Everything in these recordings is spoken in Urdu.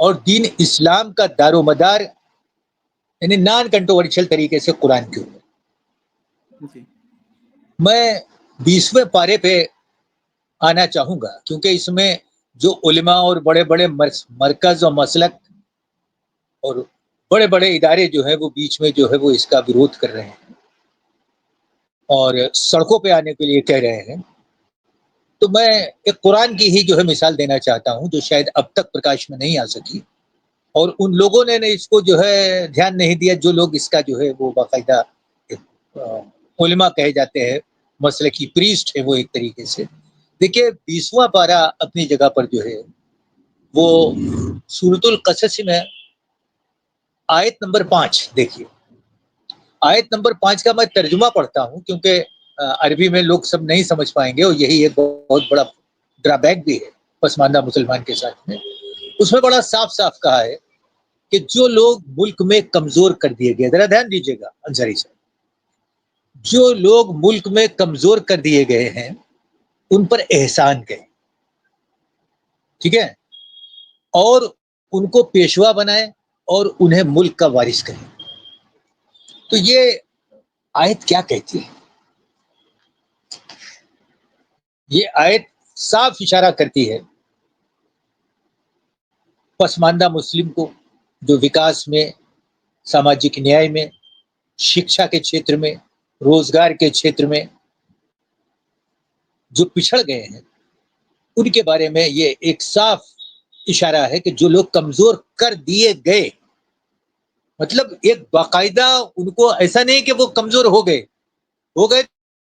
اور دین اسلام کا دار و مدار یعنی نان کنٹروورشل طریقے سے قرآن کے اوپر. جی میں 20ویں پارے پہ آنا چاہوں گا کیونکہ اس میں جو علماء اور بڑے بڑے مرکز اور مسلک اور بڑے بڑے ادارے جو ہیں وہ بیچ میں جو ہے وہ اس کا ورودھ کر رہے ہیں اور سڑکوں پہ آنے کے لیے کہہ رہے ہیں. تو میں ایک قرآن کی ہی جو ہے مثال دینا چاہتا ہوں جو شاید اب تک پرکاش میں نہیں آ سکی اور ان لوگوں نے اس کو جو ہے دھیان نہیں دیا جو لوگ اس کا جو ہے وہ باقاعدہ علماء کہے جاتے ہیں مسلکی پریسٹ ہے وہ ایک طریقے سے. دیکھیے 20واں پارہ اپنی جگہ پر جو ہے وہ سورۃ القصص میں آیت نمبر 5 دیکھیے. آیت نمبر 5 کا میں ترجمہ پڑھتا ہوں کیونکہ عربی میں لوگ سب نہیں سمجھ پائیں گے اور یہی ایک بہت بڑا ڈرا بیک بھی ہے پسماندہ مسلمان کے ساتھ میں. اس میں بڑا صاف صاف کہا ہے کہ جو لوگ ملک میں کمزور کر دیے گئے, ذرا دھیان دیجیے گا انصاری صاحب, جو لوگ ملک میں کمزور کر دیے گئے ہیں ان پر احسان کریں, ٹھیک ہے, اور ان کو پیشوا بنائیں اور انہیں ملک کا وارث کریں. تو یہ آیت کیا کہتی ہے؟ یہ آیت صاف اشارہ کرتی ہے پسماندہ مسلم کو جو وکاس میں, ساماجک نیائے میں, شکشا کے چھیتر میں, روزگار کے چھیتر میں جو پچھڑ گئے ہیں ان کے بارے میں یہ ایک صاف اشارہ ہے کہ جو لوگ کمزور کر دیے گئے, مطلب ایک باقاعدہ ان کو ایسا نہیں کہ وہ کمزور ہو گئے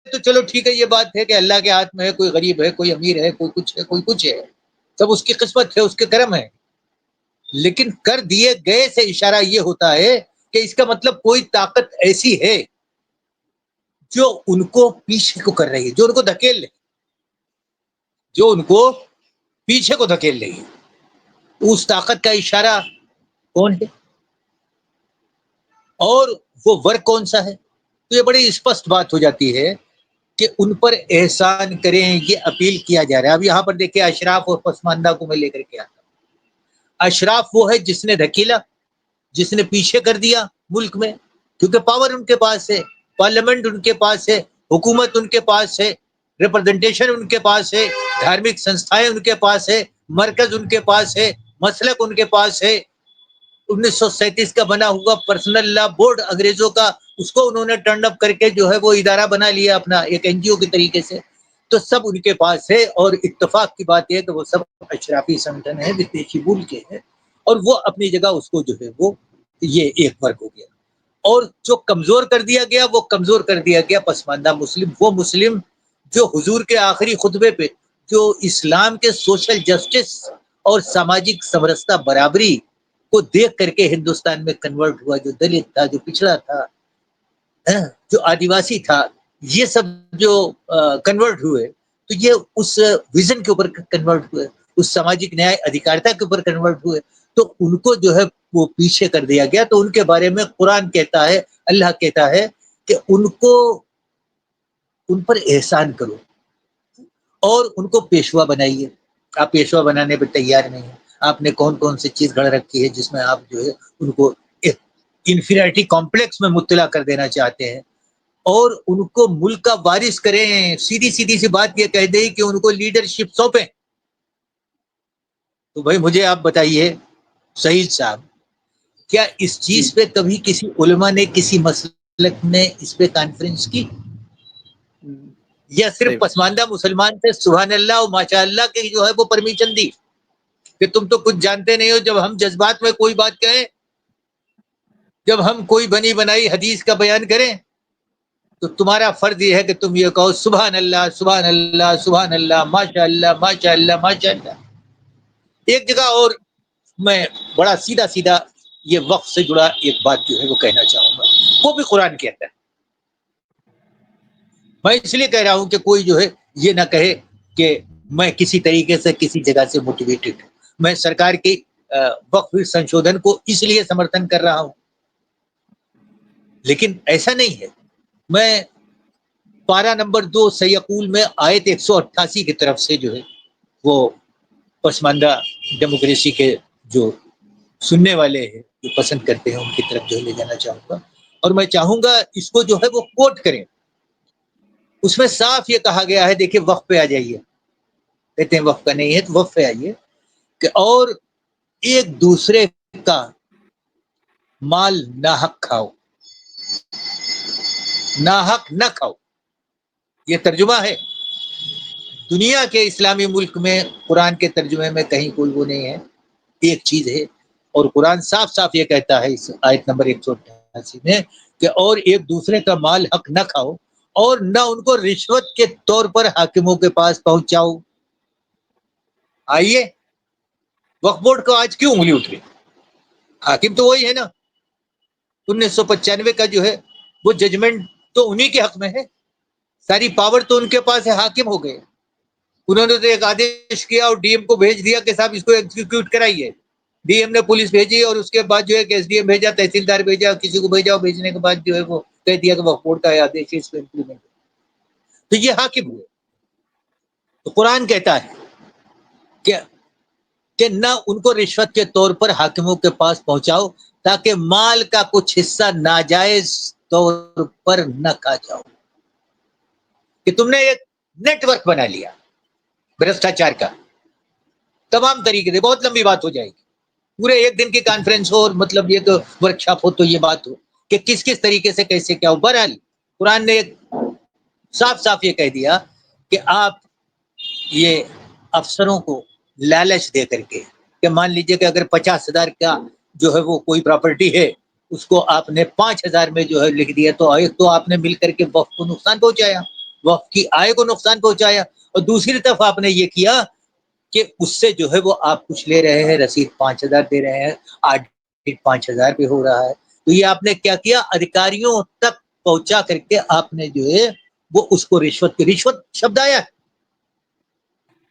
تو چلو ٹھیک ہے, یہ بات ہے کہ اللہ کے ہاتھ میں ہے, کوئی غریب ہے, کوئی امیر ہے, کوئی کچھ ہے, کوئی کچھ ہے, سب اس کی قسمت ہے, اس کے کرم ہے. لیکن کر دیے گئے سے اشارہ یہ ہوتا ہے کہ اس کا مطلب کوئی طاقت ایسی ہے جو ان کو پیچھے کو کر رہی ہے, جو ان کو دھکیل رہی ہے, جو ان کو پیچھے کو دھکیل رہی ہے. اس طاقت کا اشارہ کون ہے اور وہ ورک کون سا ہے؟ تو یہ بڑی اسپشٹ بات ہو جاتی ہے کہ ان پر احسان کریں, یہ اپیل کیا جا رہا ہے. اب یہاں پر دیکھیں اشراف اور پسماندہ کو میں لے کر کے آتا ہوں. اشراف وہ ہے جس نے دھکیلا, جس نے پیچھے کر دیا ملک میں, کیونکہ پاور ان کے پاس ہے, پارلیمنٹ ان کے پاس ہے, حکومت ان کے پاس ہے, ریپرزنٹیشن ان کے پاس ہے, دھارمک سنستھائیں ان کے پاس ہے, مرکز ان کے پاس ہے, مسلک ان کے پاس ہے. 1937 کا بنا ہوا پرسنل لا بورڈ انگریزوں کا, اس کو انہوں نے ٹرن اپ کر کے جو ہے وہ ادارہ بنا لیا اپنا ایک این جی او کے طریقے سے. تو سب ان کے پاس ہے اور اتفاق کی بات ہے کہ وہ سب اشرافی سنگٹھن ہے, ودیشی ملک کے ہیں اور وہ اپنی جگہ اس کو جو ہے وہ یہ ایک ورگ ہو گیا. اور جو کمزور کر دیا گیا وہ کمزور کر دیا گیا پسماندہ مسلم, وہ مسلم جو حضور کے آخری خطبے پہ جو اسلام کے سوشل جسٹس اور سماجک سمرستا برابری کو دیکھ کر کے ہندوستان میں کنورٹ ہوا, جو دلت تھا, جو پچھڑا تھا, جو آدیواسی تھا, یہ سب جو کنورٹ ہوئے تو یہ اس ویژن کے اوپر کنورٹ ہوئے, اس سماجک نیائے ادھیکارتا کے اوپر کنورٹ ہوئے. تو ان کو جو ہے وہ پیچھے کر دیا گیا. تو ان کے بارے میں قرآن کہتا ہے, اللہ کہتا ہے کہ ان پر احسان کرو اور ان کو پیشوا بنائیے. آپ پیشوا بنانے پہ تیار نہیں ہیں, آپ نے کون کون سی چیز گھڑ رکھی ہے جس میں آپ جو ہے ان کو انفیریٹی کمپلیکس میں مبتلا کر دینا چاہتے ہیں اور ان کو ملک کا وارث کریں. سیدھی سیدھی سی بات یہ کہہ دیں کہ ان کو لیڈرشپ سونپیں. تو بھائی مجھے آپ بتائیے سعید صاحب, کیا اس جی چیز پہ کبھی کسی علماء نے, کسی مسلک نے اس پہ کانفرنس کی, یا صرف صحیح بات. پسماندہ مسلمان سے سبحان اللہ اور ماشاء اللہ کے جو ہے وہ پرمیشن دی کہ تم تو کچھ جانتے نہیں ہو؟ جب ہم جذبات میں کوئی بات کہیں, جب ہم کوئی بنی بنائی حدیث کا بیان کریں تو تمہارا فرض یہ ہے کہ تم یہ کہو سبحان اللہ سبحان اللہ سبحان اللہ, ماشاء اللہ ماشاء اللہ ماشاء اللہ. ایک جگہ اور میں بڑا سیدھا سیدھا یہ وقت سے جڑا ایک بات جو ہے وہ کہنا چاہوں گا, وہ بھی قرآن کے اندر. میں اس لیے کہہ رہا ہوں کہ کوئی جو ہے یہ نہ کہے کہ میں کسی طریقے سے کسی جگہ سے موٹیویٹڈ ہوں. میں سرکار کی وقف سنشودھن کو اس لیے سمرتھن کر رہا ہوں, لیکن ایسا نہیں ہے. میں پارہ نمبر 2 سیقول میں آیت 188 کی طرف سے جو ہے وہ پسماندہ ڈیموکریسی کے جو سننے والے ہیں جو پسند کرتے ہیں ان کی طرف جو ہے لے جانا چاہوں گا، اور میں چاہوں گا اس کو جو ہے وہ کوٹ کریں. اس میں صاف یہ کہا گیا ہے، دیکھیے وقف پہ آ جائیے، کہتے ہیں وقف کا نہیں ہے تو وقف پہ آئیے کہ اور ایک دوسرے کا مال ناحق کھاؤ، ناحق نہ کھاؤ. یہ ترجمہ ہے. دنیا کے اسلامی ملک میں قرآن کے ترجمے میں کہیں کوئی وہ نہیں ہے، ایک چیز ہے. اور قرآن صاف صاف یہ کہتا ہے اس آیت نمبر 188 میں کہ اور ایک دوسرے کا مال حق نہ کھاؤ اور نہ ان کو رشوت کے طور پر حاکموں کے پاس پہنچاؤ. آئیے، وقف بورڈ کو آج کیوں انگلی اٹھ رہی؟ حاکم تو وہی ہے نا. 1995 کا جو ہے وہ ججمنٹ تو انہی کے حق میں ہے، ساری پاور تو ان کے پاس ہے، حاکم ہو گئے. انہوں نے تو ایک آدیش کیا اور ڈی ایم کو بھیج دیا کہ صاحب اس کو ایگزیکیوٹ کرائیے. ڈی ایم نے پولیس بھیجی اور اس کے بعد جو ہے کہ ایس ڈی ایم بھیجا، تحصیلدار بھیجا، کسی کو بھیجا، بھیجنے کے بعد جو ہے وہ کہہ دیا کہ وقف بورڈ کا آدیش ہے، اس کو امپلیمنٹ. تو یہ حاکم ہوئے. تو قرآن کہتا ہے کہ نہ ان کو رشوت کے طور پر حاکموں کے پاس پہنچاؤ تاکہ مال کا کچھ حصہ ناجائز طور پر نہ کھا جاؤ. کہ تم نے ایک نیٹ ورک بنا لیا بھرشٹاچار کا تمام طریقے سے. بہت لمبی بات ہو جائے گی، پورے ایک دن کی کانفرنس ہو اور مطلب یہ تو ورکشاپ ہو تو یہ بات ہو کہ کس کس طریقے سے کیسے کیا ہو. بہرحال قرآن نے صاف صاف یہ کہہ دیا کہ آپ یہ افسروں کو لالچ دے کر کے کہ مان لیجئے کہ اگر 50,000 کا جو ہے وہ کوئی پراپرٹی ہے اس کو آپ نے 5,000 میں جو ہے لکھ دیا، تو ایک تو آپ نے مل کر کے وقف کو نقصان پہنچایا، وقف کی آئے کو نقصان پہنچایا، اور دوسری طرف آپ نے یہ کیا کہ اس سے جو ہے وہ آپ کچھ لے رہے ہیں، رسید 5,000 دے رہے ہیں، آڈٹ 5,000 پہ ہو رہا ہے. تو یہ آپ نے کیا کیا؟ ادھیکاریوں تک پہنچا کر کے آپ نے جو ہے وہ اس کو رشوت شبد آیا.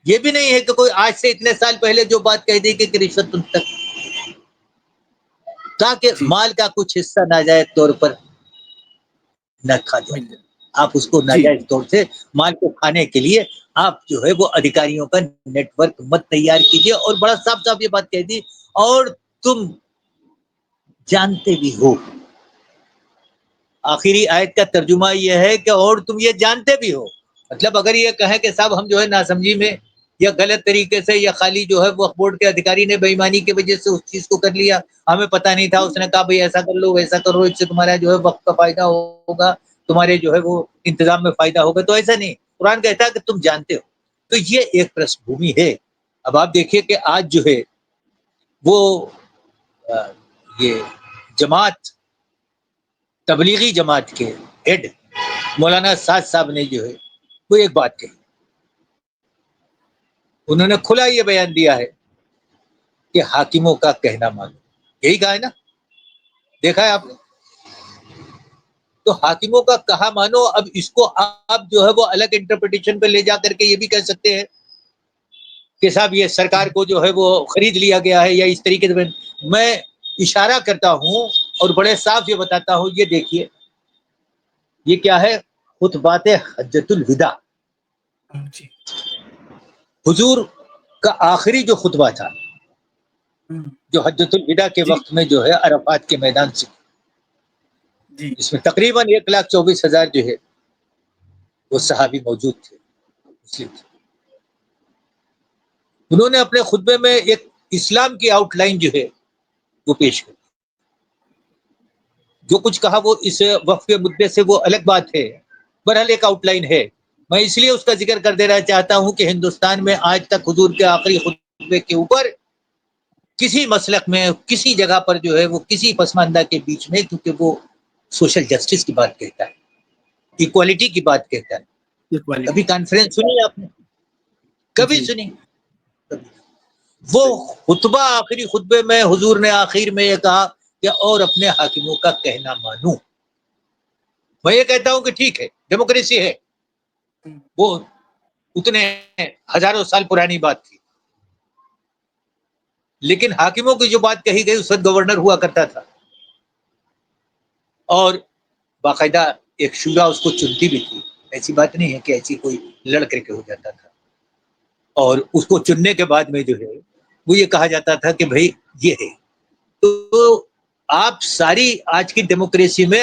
یہ بھی نہیں ہے کہ کوئی آج سے اتنے سال پہلے جو بات کہہ دی کہ رشوت تم تک، تاکہ جی مال کا کچھ حصہ ناجائز طور پر نہ کھا جائے. مل جائے. آپ اس کو جی ناجائز طور سے مال کو کھانے کے لیے آپ جو ہے وہ ادھیکاریوں کا نیٹ ورک مت تیار کیجیے. اور بڑا صاف صاف یہ بات کہہ دی، اور تم جانتے بھی ہو. آخری آیت کا ترجمہ یہ ہے کہ اور تم یہ جانتے بھی ہو. مطلب اگر یہ کہیں کہ صاحب ہم جو ہے ناسمجھی میں یا غلط طریقے سے یا خالی جو ہے وقف بورڈ کے ادھیکاری نے بے ایمانی کی وجہ سے اس چیز کو کر لیا، ہمیں پتہ نہیں تھا، اس نے کہا بھئی ایسا کر لو ویسا کرو، اس سے تمہارا جو ہے وقف کا فائدہ ہوگا، تمہارے جو ہے وہ انتظام میں فائدہ ہوگا. تو ایسا نہیں، قرآن کہتا ہے کہ تم جانتے ہو. تو یہ ایک پرس بھومی ہے. اب آپ دیکھیے کہ آج جو ہے وہ یہ جماعت، تبلیغی جماعت کے ہیڈ مولانا سعد صاحب نے جو ہے وہ ایک بات کہی. انہوں نے کھلا یہ بیان دیا ہے کہ حاکموں کا کہنا مانو. یہی کہا ہے نا، دیکھا ہے آپ نے. تو حاکموں کا کہا مانو. اب اس کو آپ جو ہے وہ الگ انٹرپریٹیشن پہ لے جا کر کے یہ بھی کہہ سکتے ہیں کہ صاحب یہ سرکار کو جو ہے وہ خرید لیا گیا ہے، یا اس طریقے سے. میں اشارہ کرتا ہوں اور بڑے صاف یہ بتاتا ہوں، یہ دیکھیے یہ کیا ہے؟ خطبات حجۃ الوداع. جی حضور کا آخری جو خطبہ تھا جو حجۃ الوداع کے جی وقت میں جو ہے عرفات کے میدان سے، جی اس میں تقریباً 1,24,000 جو ہے وہ صحابی موجود تھے، مسلم تھے. انہوں نے اپنے خطبے میں ایک اسلام کی آؤٹ لائن جو ہے وہ پیش کی. جو کچھ کہا وہ اس وقف کے مدعے سے وہ الگ بات ہے، بہرحال ایک آؤٹ لائن ہے. میں اس لیے اس کا ذکر کر دینا چاہتا ہوں کہ ہندوستان میں آج تک حضور کے آخری خطبے کے اوپر کسی مسلک میں کسی جگہ پر جو ہے وہ کسی پسماندہ کے بیچ میں، کیونکہ وہ سوشل جسٹس کی بات کہتا ہے، ایکوالٹی کی بات کہتا ہے. کبھی کانفرنس سنی آپ نے؟ کبھی جی سنی؟ وہ خطبہ، آخری خطبے میں حضور نے آخر میں یہ کہا کہ اور اپنے حاکموں کا کہنا مانو. میں یہ کہتا ہوں کہ ٹھیک ہے، ڈیموکریسی ہے، وہ اتنے ہزاروں سال پرانی بات تھی، لیکن حاکموں کی جو بات کہی گئی اس وقت گورنر ہوا کرتا تھا اور باقاعدہ ایک شورا اس کو چنتی بھی تھی. ایسی بات نہیں ہے کہ ایسی کوئی لڑ کر کے ہو جاتا تھا. اور اس کو چننے کے بعد میں جو ہے وہ یہ کہا جاتا تھا کہ بھائی یہ ہے. تو آپ ساری آج کی ڈیموکریسی میں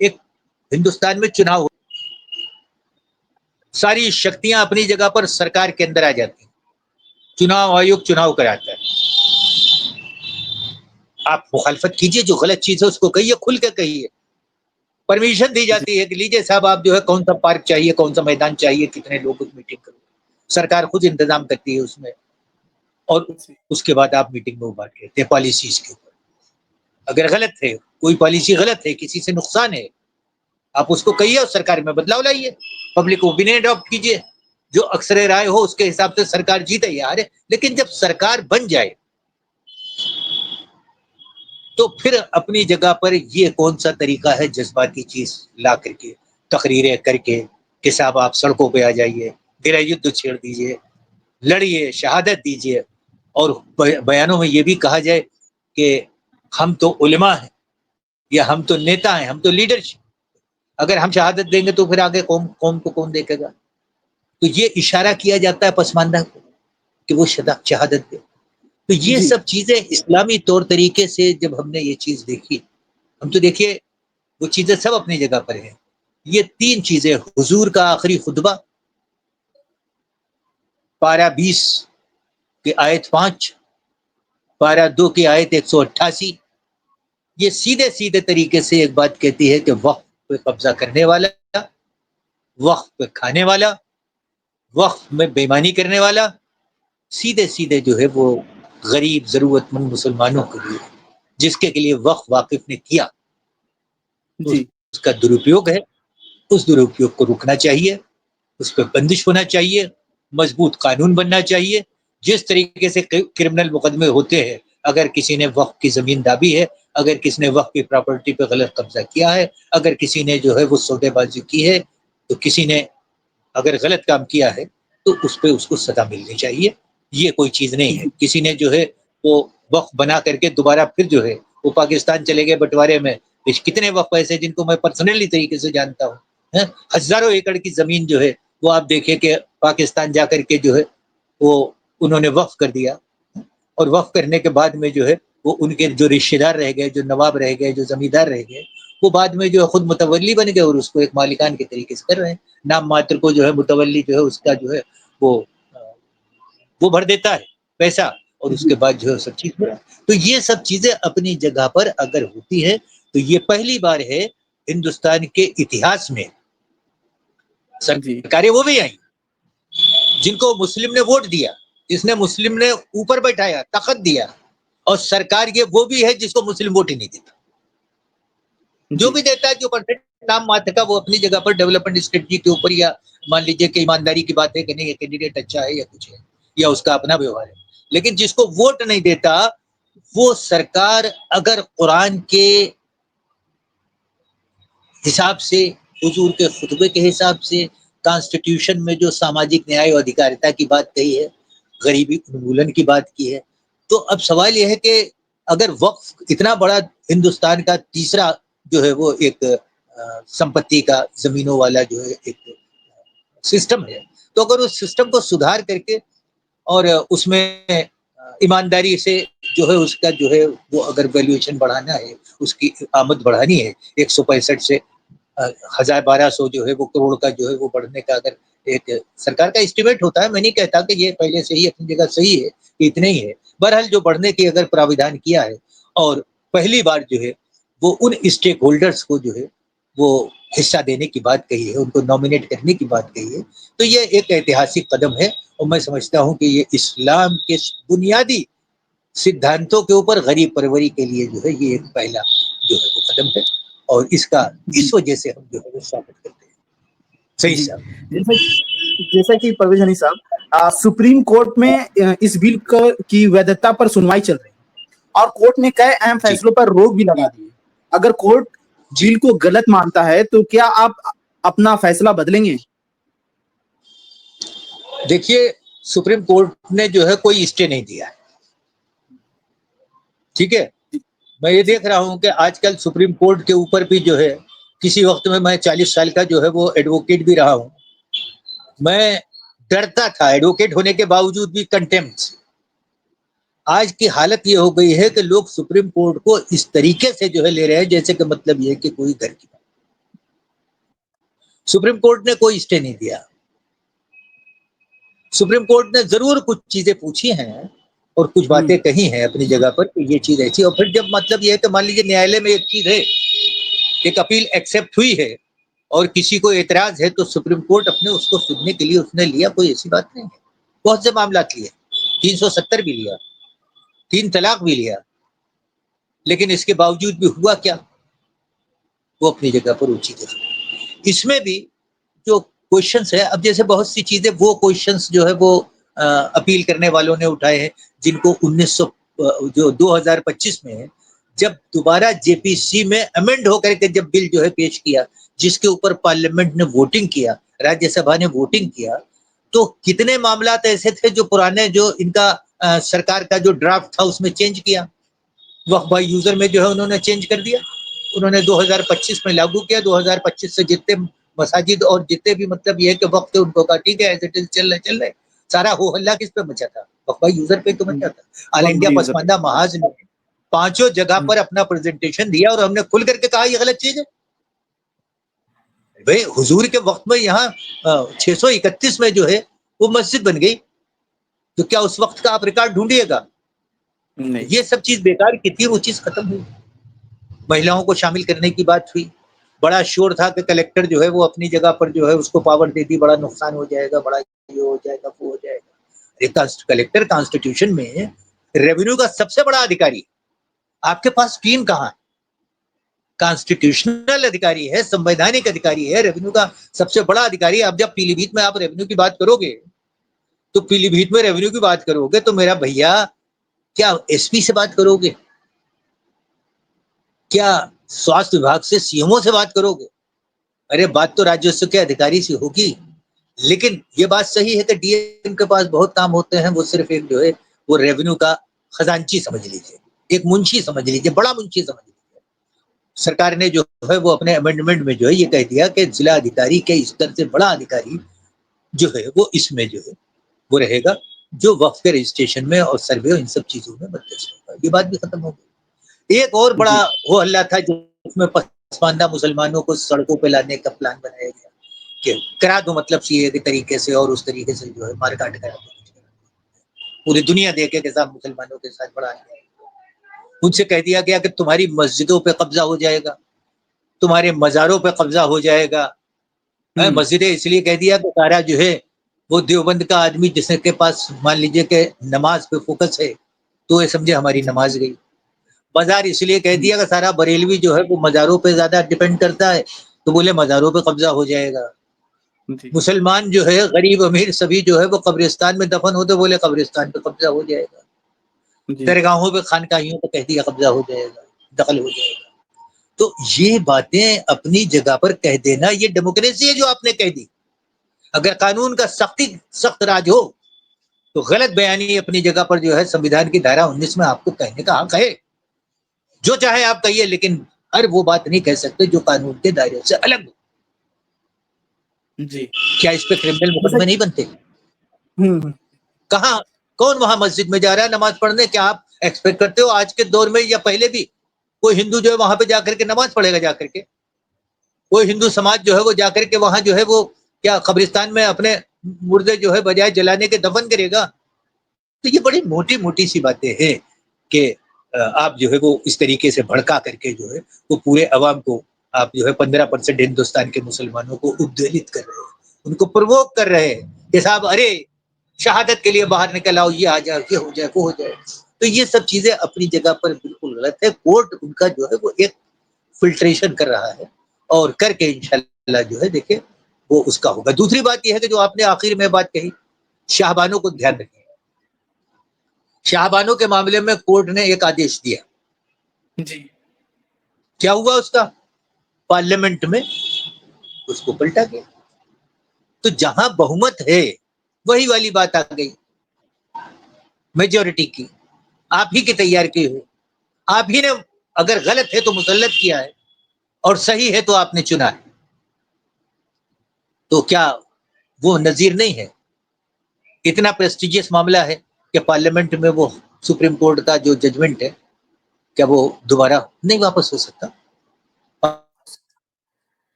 ایک ہندوستان میں چناؤ، ساری شکتیاں اپنی جگہ پر سرکار کے اندر آ جاتی ہیں، چناؤ آیوگ چناؤ کراتا ہے. آپ مخالفت کیجئے، جو غلط چیز ہے اس کو کہیے، کھل کے کہیے. پرمیشن دی جاتی ہے کہ لیجئے صاحب آپ جو ہے کون سا پارک چاہیے، کون سا میدان چاہیے، کتنے لوگ میٹنگ کرو. سرکار خود انتظام کرتی ہے اس میں، اور اس کے بعد آپ میٹنگ میں بات کرتے ہیں پالیسیز کے اوپر. اگر غلط ہے، کوئی پالیسی غلط ہے، کسی سے نقصان ہے، آپ اس کو کہیے اور سرکار میں بدلاؤ لائیے، پبلک اوپینین اڈاپٹ کیجئے، جو اکثر رائے ہو اس کے حساب سے سرکار جیتے یا ہارے. لیکن جب سرکار بن جائے تو پھر اپنی جگہ پر یہ کون سا طریقہ ہے جذباتی چیز لا کر کے، تقریریں کر کے کہ صاحب آپ سڑکوں پہ آ جائیے، گرہ یدھ چھیڑ دیجئے، لڑیے، شہادت دیجئے، اور بیانوں میں یہ بھی کہا جائے کہ ہم تو علماء ہیں یا ہم تو نیتا ہیں، ہم تو لیڈرشپ. اگر ہم شہادت دیں گے تو پھر آگے قوم کو کون دیکھے گا؟ تو یہ اشارہ کیا جاتا ہے پسماندہ کو کہ وہ شہادت دے. تو یہ جی سب چیزیں اسلامی طور طریقے سے جب ہم نے یہ چیز دیکھی، ہم تو دیکھیے وہ چیزیں سب اپنی جگہ پر ہیں. یہ 3 چیزیں، حضور کا آخری خطبہ، پارہ 20 کی آیت 5، پارہ 2 کی آیت 188، یہ سیدھے طریقے سے ایک بات کہتی ہے کہ وقت پہ قبضہ کرنے والا، وقت پہ کھانے والا، وقت میں بےایمانی کرنے والا، سیدھے جو ہے وہ غریب ضرورت مند مسلمانوں کے لیے، جس کے لیے وقت واقف نے کیا، تو جی اس کا درپیوگ ہے. اس درپیوگ کو روکنا چاہیے، اس پہ بندش ہونا چاہیے، مضبوط قانون بننا چاہیے. جس طریقے سے کرمنل مقدمے ہوتے ہیں، اگر کسی نے وقف کی زمین دابی ہے، اگر کسی نے وقف کی پراپرٹی پہ غلط قبضہ کیا ہے، اگر کسی نے جو ہے وہ سودے بازی کی ہے، تو کسی نے اگر غلط کام کیا ہے تو اس پہ اس کو سزا ملنی چاہیے. یہ کوئی چیز نہیں ہے. کسی نے جو ہے وہ وقف بنا کر کے دوبارہ پھر جو ہے وہ پاکستان چلے گئے بٹوارے میں. کتنے وقف ایسے جن کو میں پرسنلی طریقے سے جانتا ہوں، ہزاروں ایکڑ کی زمین جو ہے وہ آپ دیکھیں کہ پاکستان جا کر کے جو ہے وہ انہوں نے وقف کر دیا، اور وقف کرنے کے بعد میں جو ہے وہ ان کے جو رشتہ دار رہ گئے، جو نواب رہ گئے، جو زمیندار رہ گئے، وہ بعد میں جو ہے خود متولی بن گئے اور اس کو ایک مالکان کے طریقے سے کر رہے ہیں. نام ماتر کو جو ہے متولی جو ہے اس کا جو ہے وہ بھر دیتا ہے پیسہ، اور اس کے بعد جو ہے سب چیز بھرا. تو یہ سب چیزیں اپنی جگہ پر اگر ہوتی ہے تو یہ پہلی بار ہے ہندوستان کے اتہاس میں جی سرکاریں وہ بھی آئیں جن کو مسلم نے ووٹ دیا، جس نے مسلم نے اوپر بیٹھایا، طاقت دیا، اور سرکار یہ وہ بھی ہے جس کو مسلم ووٹ ہی نہیں دیتا. جو جی بھی دیتا ہے جو پرسنٹ نام ماتر کا، وہ اپنی جگہ پر ڈیولپمنٹ اسٹریٹجی کے اوپر، یا مان لیجیے کہ ایمانداری کی بات ہے کہ نہیں یہ کینڈیڈیٹ اچھا ہے یا کچھ ہے، یا اس کا اپنا ویوہار ہے. لیکن جس کو ووٹ نہیں دیتا وہ سرکار اگر قرآن کے حساب سے، حضور کے خطبے کے حساب سے، کانسٹیٹیوشن میں جو ساماجک نیائے اور ادھیکارتا کی بات کہی ہے، غریبی انمولن کی بات کی ہے، تو اب سوال یہ ہے کہ اگر وقف اتنا بڑا ہندوستان کا تیسرا جو ہے وہ ایک سمپتی کا زمینوں والا جو ہے ایک سسٹم ہے، تو اگر اس سسٹم کو سدھار کر کے اور اس میں ایمانداری سے جو ہے اس کا جو ہے وہ اگر ویلیویشن بڑھانا ہے، اس کی آمد بڑھانی ہے، 165 سے 1200 جو ہے وہ کروڑ کا جو ہے وہ بڑھنے کا اگر ایک سرکار کا اسٹیمیٹ ہوتا ہے. میں نہیں کہتا کہ یہ پہلے سے ہی اپنی جگہ صحیح ہے کہ اتنے ہی ہے، بہرحال جو بڑھنے کی اگر پراویدھان کیا ہے، اور پہلی بار جو ہے وہ ان اسٹیک ہولڈرز کو جو ہے وہ حصہ دینے کی بات کہی ہے، ان کو نامینیٹ کرنے کی بات کہی ہے، تو یہ ایک ایتہاسک قدم ہے. اور میں سمجھتا ہوں کہ یہ اسلام کے بنیادی سدھانتوں کے اوپر غریب پروری کے لیے جو ہے یہ ایک پہلا جو ہے وہ قدم ہے، اور اس کا اس وجہ سے ہم جو ہے وہ سواگت کرتے ہیں. صحیح جی صاحب. جیسا کہ پرویز حنیف صاحب، سپریم کورٹ میں اس بل کی ویدھتا پر سنوائی چل رہی ہے، اور کورٹ نے کئی اہم جی فیصلوں پر روک بھی لگا دی ہے. اگر کورٹ جی بل کو غلط مانتا ہے تو کیا آپ اپنا فیصلہ بدلیں گے؟ دیکھیے، سپریم کورٹ نے جو ہے کوئی اسٹے نہیں دیا ہے، ٹھیک ہے. میں یہ جی دیکھ رہا ہوں کہ آج کل سپریم کورٹ کے اوپر بھی جو ہے، کسی وقت میں 40 سال کا جو ہے وہ ایڈوکیٹ بھی رہا ہوں، میں ڈرتا تھا ایڈوکیٹ ہونے کے باوجود بھی کنٹیمپٹ سے. آج کی حالت یہ ہو گئی ہے کہ لوگ سپریم کورٹ کو اس طریقے سے جو ہے لے رہے ہیں جیسے کہ مطلب یہ کہ کوئی گھر کی بات. سپریم کورٹ نے کوئی اسٹے نہیں دیا. سپریم کورٹ نے ضرور کچھ چیزیں پوچھی ہیں اور کچھ باتیں کہی ہیں اپنی جگہ پر کہ یہ چیز ایسی. اور پھر جب مطلب یہ ہے کہ مان لیجیے نیالے میں ایک چیز ہے، ایک اپیل ایکسپٹ ہوئی ہے اور کسی کو اعتراض ہے تو سپریم کورٹ اپنے اس کو سننے کے لیے اس نے لیا. کوئی ایسی بات نہیں ہے. بہت سے معاملات لیے، 370 بھی لیا، 3 طلاق بھی لیا، لیکن اس کے باوجود بھی ہوا کیا؟ وہ اپنی جگہ پر اونچی تھے. اس میں بھی جو کوشچنس ہے، اب جیسے بہت سی چیزیں وہ کوشچنس جو ہے وہ اپیل کرنے والوں نے اٹھائے ہیں جن کو 2025 میں جب دوبارہ جے پی سی میں امینڈ ہو کر کے جب بل جو ہے پیش کیا، جس کے اوپر پارلیمنٹ نے ووٹنگ کیا، راجیہ سبھا نے ووٹنگ کیا، تو کتنے معاملات ایسے تھے جو پرانے جو ان کا سرکار کا جو ڈرافٹ تھا اس میں چینج کیا، وقف بائی یوزر میں جو ہے انہوں نے چینج کر دیا. انہوں نے 2025 میں لاگو کیا. 2025 سے جتنے مساجد اور جتنے بھی مطلب یہ ہے کہ وقت ان کو کہا ٹھیک ہے ایز اٹ از چل رہے. سارا ہو ہلہ کس پہ مچا تھا؟ وقف بائی یوزر پہ تو مچا تھا. آل انڈیا پسماندہ محاذ نے 5 جگہ پر اپنا پریزنٹیشن دیا اور ہم نے کھل کر کے کہا یہ غلط چیز ہے. بھائی حضور کے وقت میں یہاں 631 میں جو ہے وہ مسجد بن گئی، تو کیا اس وقت کا آپ ریکارڈ ڈھونڈیے گا؟ یہ سب چیز بیکار کی تھی، وہ چیز ختم ہوئی. مہیلاؤں کو شامل کرنے کی بات ہوئی. بڑا شور تھا کہ کلیکٹر جو ہے وہ اپنی جگہ پر جو ہے اس کو پاور دے دی، بڑا نقصان ہو جائے گا، بڑا یہ ہو جائے گا، وہ ہو جائے گا. کلیکٹر کانسٹیٹیوشن میں ریونیو کا سب سے بڑا ادھیکاری. آپ کے پاس 3 کہاں ہے؟ کانسٹیٹیوشنل ادھیکاری ہے، سمویدھانک ادھیکاری ہے، ریونیو کا سب سے بڑا ادھیکاری ہے. اب جب پیلی بھیت میں آپ ریونیو کی بات کرو گے تو پیلی بھیت میں ریونیو کی بات کرو گے تو میرا بھیا کیا ایس پی سے بات کرو گے؟ کیا سواستھ وبھاگ سے سی ایم او سے بات کرو گے؟ ارے بات تو راجسو کے ادھیکاری سے ہوگی. لیکن یہ بات صحیح ہے کہ ڈی ایم کے پاس بہت کام ہوتے ہیں. وہ صرف ایک جو ہے وہ ریونیو کا خزانچی سمجھ لیجیے، ایک منشی سمجھ لیجیے، بڑا منشی سمجھ لیجیے. سرکار نے جو ہے وہ اپنے امینڈمنٹ میں جو ہے یہ کہہ دیا کہ ضلع ادھیکاری کے استر سے بڑا ادھیکاری جو ہے وہ اس میں جو ہے وہ رہے گا جو وقف کے رجسٹریشن میں اور سروے ان سب چیزوں میں مدد ہوگا. یہ بات بھی ختم ہو گئی. ایک اور بڑا وہ ہلہ تھا جس میں پسماندہ مسلمانوں کو سڑکوں پہ لانے کا پلان بنایا گیا کہ کرا دو مطلب سی اے کے طریقے سے اور اس طریقے سے جو ہے مار کاٹ کرا دو. پوری دنیا دیکھے کہ صاحب مسلمانوں کے ساتھ بڑا ہے. ان سے کہہ دیا گیا کہ تمہاری مسجدوں پہ قبضہ ہو جائے گا، تمہارے مزاروں پہ قبضہ ہو جائے گا. مسجدیں اس لیے کہہ دیا کہ سارا جو ہے وہ دیوبند کا آدمی جس کے پاس مان لیجیے کہ نماز پہ فوکس ہے تو یہ سمجھے ہماری نماز گئی. مزار اس لیے کہہ دیا کہ سارا بریلوی جو ہے وہ مزاروں پہ زیادہ ڈیپینڈ کرتا ہے تو بولے مزاروں پہ قبضہ ہو جائے گا. مسلمان جو ہے غریب امیر سبھی جو ہے وہ قبرستان میں دفن ہوتے بولے قبرستان پہ قبضہ ہو جائے گا. درگاہوں پہ خانقاہیوں پہ کہہ دیا قبضہ ہو جائے گا، دخل ہو جائے گا. تو یہ باتیں اپنی جگہ پر کہہ دینا یہ ڈیموکریسی ہے جو آپ نے کہہ دی. اگر قانون کا سخت راج ہو تو غلط بیانی اپنی جگہ پر جو ہے سمویدھان کی دھارا 19 میں آپ کو کہنے کا حق ہے. جو چاہے آپ کہیے، لیکن ہر وہ بات نہیں کہہ سکتے جو قانون کے دائرے سے الگ ہو. کیا اس پہ کرمنل مقدمے نہیں بنتے؟ کہاں کون وہاں مسجد میں جا رہا ہے نماز پڑھنے؟ کیا آپ ایکسپیکٹ کرتے ہو آج کے دور میں یا پہلے بھی کوئی ہندو جو ہے وہاں پہ جا کر کے نماز پڑھے گا؟ جا کر کے کوئی ہندو سماج جو ہے وہ جا کر کے وہاں جو ہے وہ کیا قبرستان میں اپنے مردے جو ہے بجائے جلانے کے دفن کرے گا؟ تو یہ بڑی موٹی موٹی سی باتیں ہیں کہ آپ جو ہے وہ اس طریقے سے بھڑکا کر کے جو ہے وہ پورے عوام کو آپ جو ہے 15% ہندوستان کے مسلمانوں کو ادھیلت کر رہے ہیں، ان کو پرووک کر رہے ہیں کہ صاحب ارے شہادت کے لیے باہر نکل آؤ، یہ آ جائے، یہ ہو جائے، وہ ہو جائے. تو یہ سب چیزیں اپنی جگہ پر بالکل غلط ہے. کورٹ ان کا جو ہے وہ ایک فلٹریشن کر رہا ہے اور کر کے انشاءاللہ جو ہے دیکھیں وہ اس کا ہوگا. دوسری بات یہ ہے کہ جو آپ نے آخر میں بات کہی شاہبانوں کو دھیان رکھیں. شاہبانوں کے معاملے میں کورٹ نے ایک آدیش دیا. کیا ہوا اس کا؟ پارلیمنٹ میں اس کو پلٹا گیا. تو جہاں بہمت ہے وہی والی بات آ گئی میجورٹی کی. آپ ہی کے تیار کیے ہو، آپ ہی نے اگر غلط ہے تو مسلط کیا ہے اور صحیح ہے تو آپ نے چنا ہے. تو کیا وہ نظیر نہیں ہے. اتنا پریسٹیجیس معاملہ ہے کہ پارلیمنٹ میں وہ سپریم کورٹ کا جو ججمنٹ ہے کیا وہ دوبارہ نہیں واپس ہو سکتا.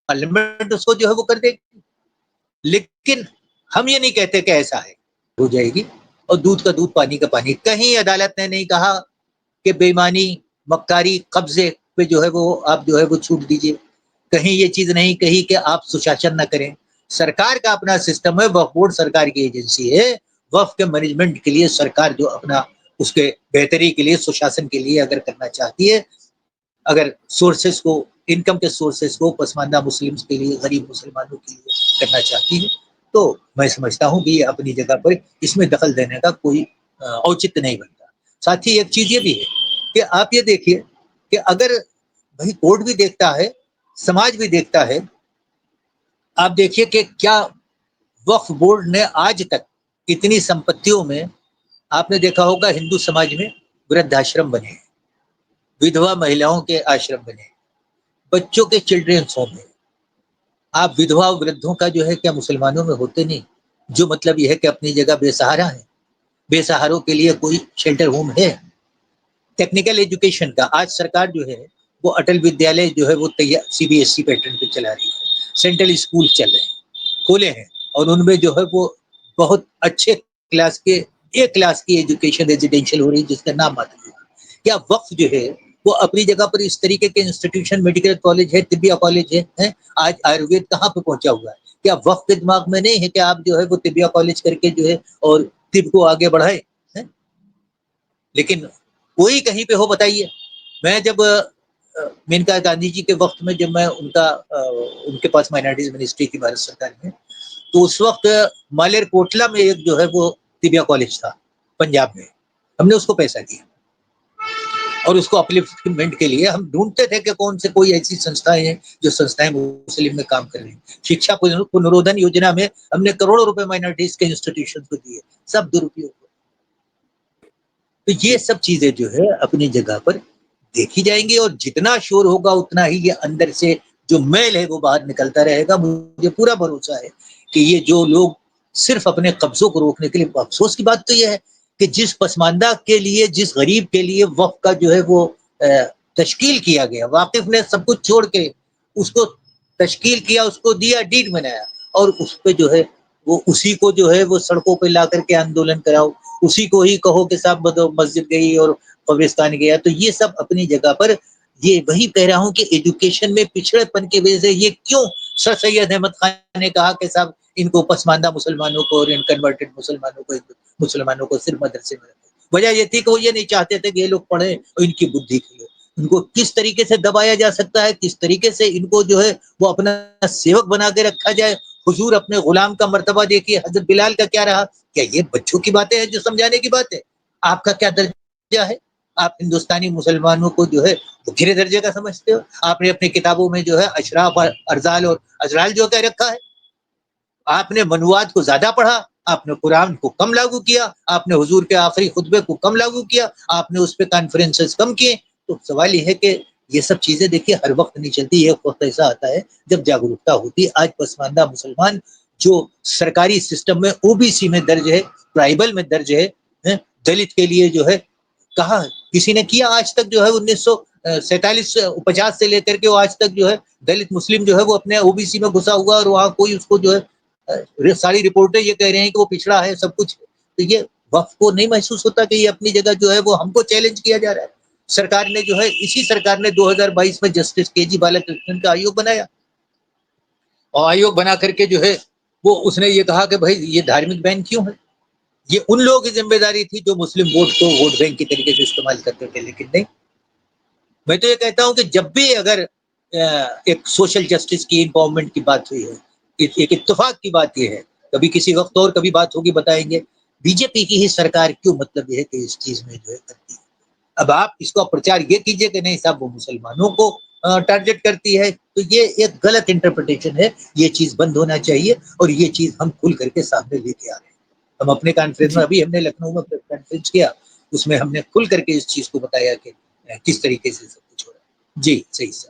پارلیمنٹ اس کو جو ہے وہ کر دے گی. لیکن ہم یہ نہیں کہتے کہ ایسا ہے ہو جائے گی. اور دودھ کا دودھ پانی کا پانی. کہیں عدالت نے نہیں کہا کہ بے ایمانی مکاری قبضے پہ جو ہے وہ آپ جو ہے وہ چھوٹ دیجیے. کہیں یہ چیز نہیں کہی کہ آپ سشاسن نہ کریں. سرکار کا اپنا سسٹم ہے. وقف بورڈ سرکار کی ایجنسی ہے. وقف کے مینجمنٹ کے لیے سرکار جو اپنا اس کے بہتری کے لیے سشاسن کے لیے اگر کرنا چاہتی ہے, اگر سورسز کو انکم کے سورسز کو پسماندہ مسلمز کے لیے غریب مسلمانوں کے لیے کرنا چاہتی ہے تو میں سمجھتا ہوں کہ یہ اپنی جگہ پر اس میں دخل دینے کا کوئی اوچت نہیں بنتا. ساتھ ہی ایک چیز یہ بھی ہے کہ آپ یہ دیکھیے کہ اگر بھائی کورٹ بھی دیکھتا ہے, سماج بھی دیکھتا ہے, آپ دیکھیے کہ کیا وقف بورڈ نے آج تک اتنی سمپتیوں میں آپ نے دیکھا ہوگا ہندو سماج میں وردھ آشرم بنے ہیں, ودھوا مہیلاؤں کے آشرم بنے, بچوں کے چلڈرنس ہوم ہیں. آپ ودھوا وردھوں کا جو ہے کیا مسلمانوں میں ہوتے نہیں؟ جو مطلب یہ ہے کہ اپنی جگہ بے سہارا ہے. بے سہاروں کے لیے کوئی شیلٹر ہوم ہے. ٹیکنیکل ایجوکیشن کا آج سرکار جو ہے وہ اٹل ودیالیہ جو ہے وہ C B S E pattern پہ چلا رہی ہے. سینٹرل اسکول چل رہے ہیں, کھولے ہیں, اور ان میں جو ہے وہ بہت اچھے کلاس کے ایک کلاس کی ایجوکیشن ریزیڈینشیل ہو رہی ہے جس کا نام آتا ہے. کیا وقف جو ہے وہ اپنی جگہ پر اس طریقے کے انسٹیٹیوشن میڈیکل کالج ہے, طبیہ کالج ہے, آج آیوروید کہاں پہ پہنچا ہوا ہے؟ کیا وقف کے دماغ میں نہیں ہے کہ آپ جو ہے وہ طبیہ کالج کر کے جو ہے اور طب کو آگے بڑھائے؟ لیکن کوئی کہیں پہ ہو بتائیے. میں جب مینکا گاندھی جی کے وقت میں جب میں ان کے پاس مائنارٹیز منسٹری کی بھارت سرکار میں, تو اس وقت مالیر کوٹلا میں ایک جو ہے وہ طبیہ کالج تھا پنجاب میں. ہم نے اس کو پیسہ دیا اور اس کو اپلفٹمنٹ کے لیے ہم ڈھونڈتے تھے کہ کون سے کوئی ایسی سنستھائیں ہیں جو سنستھائیں مسلم میں کام کر رہی ہیں. شکشا پنرودھن یوجنا میں ہم نے کروڑوں روپے مائنارٹیز کے انسٹیٹیوشن کو دیے, سب درپیوگ. تو یہ سب چیزیں جو ہے اپنی جگہ پر دیکھی جائیں گی, اور جتنا شور ہوگا اتنا ہی یہ اندر سے جو میل ہے وہ باہر نکلتا رہے گا. مجھے پورا بھروسہ ہے کہ یہ جو لوگ صرف اپنے قبضوں کو روکنے کے لیے, افسوس کی بات تو یہ ہے کہ جس پسماندہ کے لیے, جس غریب کے لیے وقف کا جو ہے وہ تشکیل کیا گیا, واقف نے سب کچھ چھوڑ کے اس کو تشکیل کیا, اس کو دیا, ڈیٹ بنایا, اور اس پہ جو ہے وہ اسی کو جو ہے وہ سڑکوں پہ لا کر کے آندولن کراؤ, اسی کو ہی کہو کہ صاحب مسجد گئی اور قبرستان گیا. تو یہ سب اپنی جگہ پر, یہ وہی کہہ رہا ہوں کہ ایجوکیشن میں پچھڑے پن کی وجہ سے یہ کیوں سر سید احمد خان نے کہا کہ صاحب ان کو پسماندہ مسلمانوں کو اور ان کنورٹڈ مسلمانوں کو صرف مدرسے میں رکھو. وجہ یہ تھی کہ وہ یہ نہیں چاہتے تھے کہ یہ لوگ پڑھیں اور ان کی بدھی کھلے. ان کو کس طریقے سے دبایا جا سکتا ہے, کس طریقے سے ان کو جو ہے وہ اپنا سیوک بنا کے رکھا جائے. حضور اپنے غلام کا مرتبہ دیکھیے, حضرت بلال کا کیا رہا. کیا یہ بچوں کی باتیں ہیں جو سمجھانے کی بات ہے؟ آپ کا کیا درجہ ہے؟ آپ ہندوستانی مسلمانوں کو جو ہے وہ گرے درجے کا سمجھتے ہو. آپ نے اپنی کتابوں میں جو ہے اشراف, ارزال اور ازرال جو کہہ رکھا ہے. آپ نے منوات کو زیادہ پڑھا, آپ نے قرآن کو کم لاگو کیا, آپ نے حضور کے آخری خطبے کو کم لاگو کیا, آپ نے اس پہ کانفرنسز کم کیے. تو سوال یہ ہے کہ یہ سب چیزیں دیکھیے ہر وقت نہیں چلتی. ایک وقت ایسا آتا ہے جب جاگرکتا ہوتی ہے. آج پسماندہ مسلمان جو سرکاری سسٹم میں او بی سی میں درج ہے, ٹرائبل میں درج ہے, دلت کے لیے جو ہے کہاں کسی نے کیا آج تک جو ہے 1947-50 سے لے کر کے آج تک جو ہے دلت مسلم جو ہے وہ اپنے او بی سی میں گھسا ہوا, اور وہاں کوئی اس کو جو ہے ساری رپورٹیں یہ کہہ رہے ہیں کہ وہ پچھڑا ہے سب کچھ. تو یہ وقف کو نہیں محسوس ہوتا کہ یہ اپنی جگہ جو ہے وہ ہم کو چیلنج کیا جا رہا ہے. سرکار نے جو ہے اسی سرکار نے 2022 میں جسٹس کے جی بالا کرشنن کا آیوگ بنایا, اور آیوگ بنا کر کے جو ہے وہ اس نے یہ کہا کہ بھائی یہ دھارمک بین کیوں ہے. یہ ان لوگوں کی ذمہ داری تھی جو مسلم ووٹ کو ووٹ بینک کی طریقے سے استعمال کرتے تھے, لیکن نہیں. میں تو یہ کہتا ہوں کہ جب بھی اگر ایک سوشل جسٹس کی امپاورمنٹ کی بات ہوئی ہے, ایک اتفاق کی بات یہ ہے, کبھی کسی وقت اور کبھی بات ہوگی بتائیں گے, بی جے پی کی ہی سرکار کیوں مطلب یہ ہے کہ اس چیز میں جو ہے کرتی ہے. اب آپ اس کا پرچار یہ کیجئے کہ نہیں صاحب وہ مسلمانوں کو ٹارگٹ کرتی ہے, تو یہ ایک غلط انٹرپریٹیشن ہے. یہ چیز بند ہونا چاہیے, اور یہ چیز ہم کھل کر کے سامنے لے کے آ رہے ہیں. ہم اپنے کانفرنس میں, ابھی ہم نے لکھنؤ میں کانفرنس کیا, اس میں ہم نے کھل کر کے اس چیز کو بتایا کہ کس طریقے سے سب کچھ ہو رہا ہے. جی صحیح سر.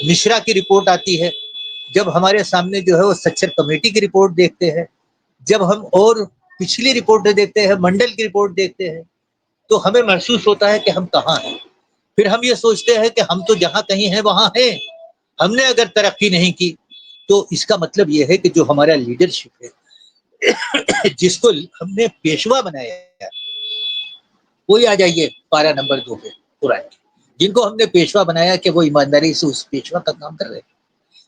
مشرا کی رپورٹ آتی ہے، جب ہمارے سامنے جو ہے وہ سچر کمیٹی کی رپورٹ دیکھتے ہیں، جب ہم اور پچھلی رپورٹیں دیکھتے ہیں، منڈل کی رپورٹ دیکھتے ہیں، تو ہمیں محسوس ہوتا ہے کہ ہم کہاں ہیں. پھر ہم یہ سوچتے ہیں کہ ہم تو جہاں کہیں ہیں وہاں ہیں. ہم نے اگر ترقی نہیں کی تو اس کا مطلب یہ ہے کہ جو ہمارا لیڈرشپ ہے، جس کو ہم نے پیشوا بنایا ہے، کوئی آ جائیے پارہ نمبر 2 پہ قرآن کی، جن کو ہم نے پیشوا بنایا کہ وہ ایمانداری سے اس پیشوا کا کام کر رہے ہیں.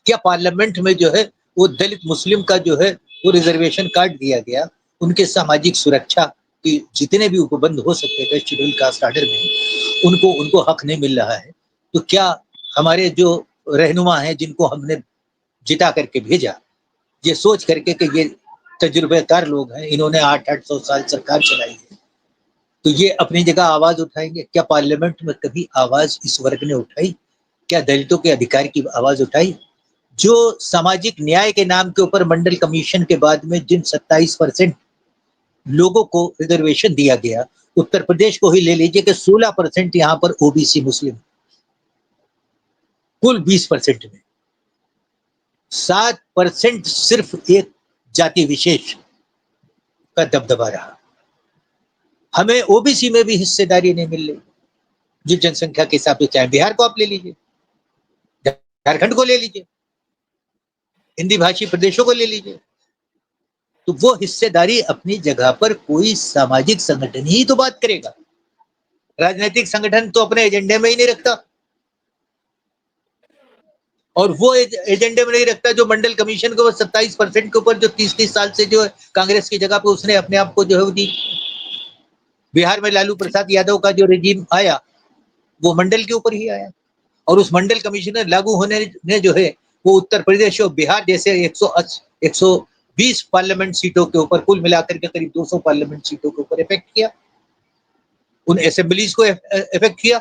کیا پارلیمنٹ میں جو ہے وہ دلت مسلم کا جو ہے وہ ریزرویشن کاٹ دیا گیا، ان کے سماجک سرکشا کی جتنے بھی اپبند ہو سکتے تھے شیڈول کاسٹ آرڈر میں، ان کو حق نہیں مل رہا ہے. تو کیا ہمارے جو رہنما ہیں جن کو ہم نے جتا کر کے بھیجا، یہ سوچ کر کے کہ یہ تجربہ کار لوگ ہیں، انہوں نے 800 سال سرکار چلائی ہے، تو یہ اپنی جگہ آواز اٹھائیں گے؟ کیا پارلیمنٹ میں کبھی آواز اس ورگ نے اٹھائی؟ کیا دلتوں کے ادھیکار کی آواز اٹھائی؟ جو سماجک نیائے کے نام کے اوپر منڈل کمیشن کے بعد میں جن 27% لوگوں کو ریزرویشن دیا گیا، اتر پردیش کو ہی لے لیجئے کہ 16% یہاں پر او بی سی مسلم، کل 20% میں 7% صرف ایک جاتی وشیش کا دبدبا رہا. ہمیں او بی سی میں بھی حصے داری نہیں مل رہی جو جن سنکھیا کے حساب سے. چاہے بہار کو آپ لے لیجئے، جھارکھنڈ کو لے لیجئے، ہندی بھاشی پردیشوں کو لے لیجئے، تو وہ حصے داری اپنی جگہ پر کوئی سماجک سنگٹھن ہی تو بات کرے گا. راجنیتک سنگٹھن تو اپنے ایجنڈے میں ہی نہیں رکھتا، اور وہ ایجنڈے میں نہیں رکھتا جو منڈل کمیشن کو 27% کے اوپر جو 30 سال سے جو کانگریس کی جگہ پہ اس نے اپنے آپ کو جو ہے دی. بہار میں لالو پرساد یادو کا جو رجیم آیا وہ منڈل کے اوپر ہی آیا، اور اس منڈل کمیشن لاگو ہونے نے جو ہے وہ اتر پردیش اور بہار جیسے 120 پارلیمنٹ سیٹوں کے اوپر کل ملا کر کے قریب 200 پارلیمنٹ سیٹوں کے اوپر افیکٹ کیا، ان اسمبلیز کو افیکٹ کیا.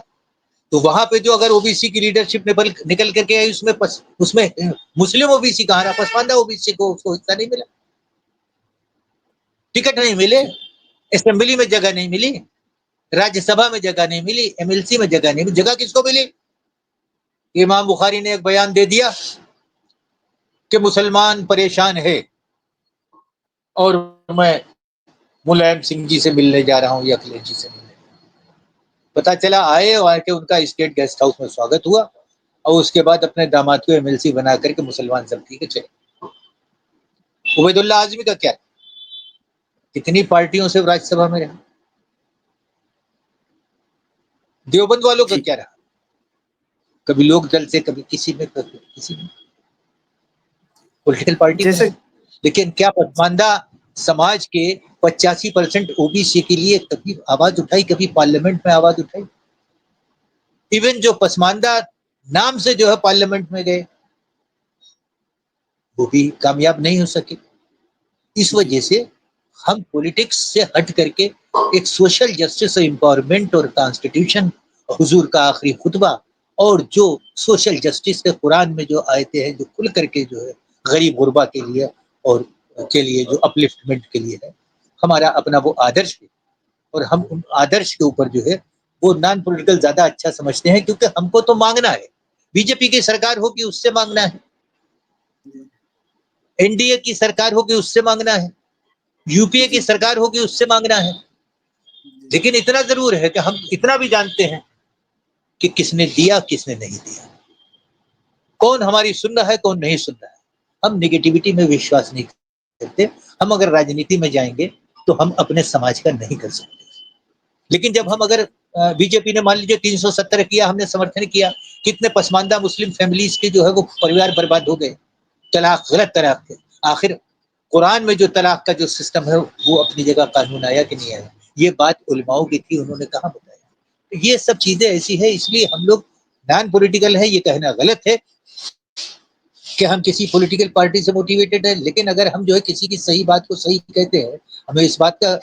تو وہاں پہ جو اگر او بی سی کی لیڈرشپ نکل کر کے آئی، اس میں مسلم او بی سی کہاں رہا؟ پسماندہ او بی سی کو اس کو حصہ نہیں ملا، ٹکٹ نہیں ملے، اسمبلی میں جگہ نہیں ملی، راجیہ سبھا میں جگہ نہیں ملی، ایم ایل سی میں جگہ نہیں ملی. جگہ کس کو ملی؟ امام بخاری نے ایک بیان دے دیا کہ مسلمان پریشان ہے اور میں ملائم سنگھ جی سے ملنے جا رہا ہوں یا اکھلیش جی سے ملنے. پتا چلا آئے اور کہ ان کا اسٹیٹ گیسٹ ہاؤس میں سواگت ہوا، اور اس کے بعد اپنے داماد کو ایم ایل سی بنا کر کے مسلمان سب ٹھیک ہے چلے. عبید اللہ اعظمی کا کیا؟ کتنی پارٹیوں سے راجیہ سبھا میں رہا. دیوبند والوں کا جی کیا رہا؟ کبھی لوک دل سے، کبھی کسی میں، کبھی کسی میں، پولیٹیکل پارٹی میں جیسے ہے. لیکن کیا پسماندہ سماج کے 85% او بی سی کے لیے کبھی آواز اٹھائی؟ کبھی پارلیمنٹ میں آواز اٹھائی؟ ایون جو پسماندہ نام سے جو ہے پارلیمنٹ میں گئے وہ بھی کامیاب نہیں ہو سکے. اس جی وجہ سے ہم پولیٹکس سے ہٹ کر کے ایک سوشل جسٹس اور امپاورمنٹ اور کانسٹیٹیوشن، حضور کا آخری خطبہ، اور جو سوشل جسٹس کے قرآن میں جو آیتیں ہیں جو کھل کر کے جو ہے غریب غربا کے لیے اور کے لیے جو اپلفٹمنٹ کے لیے ہے، ہمارا اپنا وہ آدرش ہے. اور ہم ان آدرش کے اوپر جو ہے وہ نان پولیٹیکل زیادہ اچھا سمجھتے ہیں، کیونکہ ہم کو تو مانگنا ہے. بی جے پی کی سرکار ہوگی اس سے مانگنا ہے، این ڈی اے کی سرکار ہوگی اس سے مانگنا ہے، یو پی اے کی سرکار ہوگی اس سے مانگنا ہے. لیکن اتنا ضرور ہے کہ ہم اتنا بھی جانتے ہیں کہ کس نے دیا کس نے نہیں دیا، کون ہماری سن رہا ہے کون نہیں سن رہا ہے. ہم نگیٹیوٹی میں وشواس نہیں کرتے. ہم اگر راجنیتی میں جائیں گے تو ہم اپنے سماج کا نہیں کر سکتے. لیکن جب ہم اگر بی جے پی نے مان لیجیے 370 کیا، ہم نے سمرتھن کیا، کتنے پسماندہ مسلم فیملیز کے جو ہے وہ پریوار برباد ہو گئے، طلاق، غلط طلاق کے. آخر قرآن میں جو طلاق کا جو سسٹم ہے وہ اپنی جگہ قانون آیا کہ نہیں آیا؟ یہ بات علماؤں کی تھی، انہوں نے کہاں بتایا؟ یہ سب چیزیں ایسی ہے، اس لیے ہم لوگ نان پولیٹیکل ہے یہ کہنا غلط ہے کہ ہم کسی پولیٹیکل پارٹی سے موٹیویٹڈ ہیں. لیکن اگر ہم جو ہے کسی کی صحیح بات کو صحیح کہتے ہیں، ہمیں اس بات کا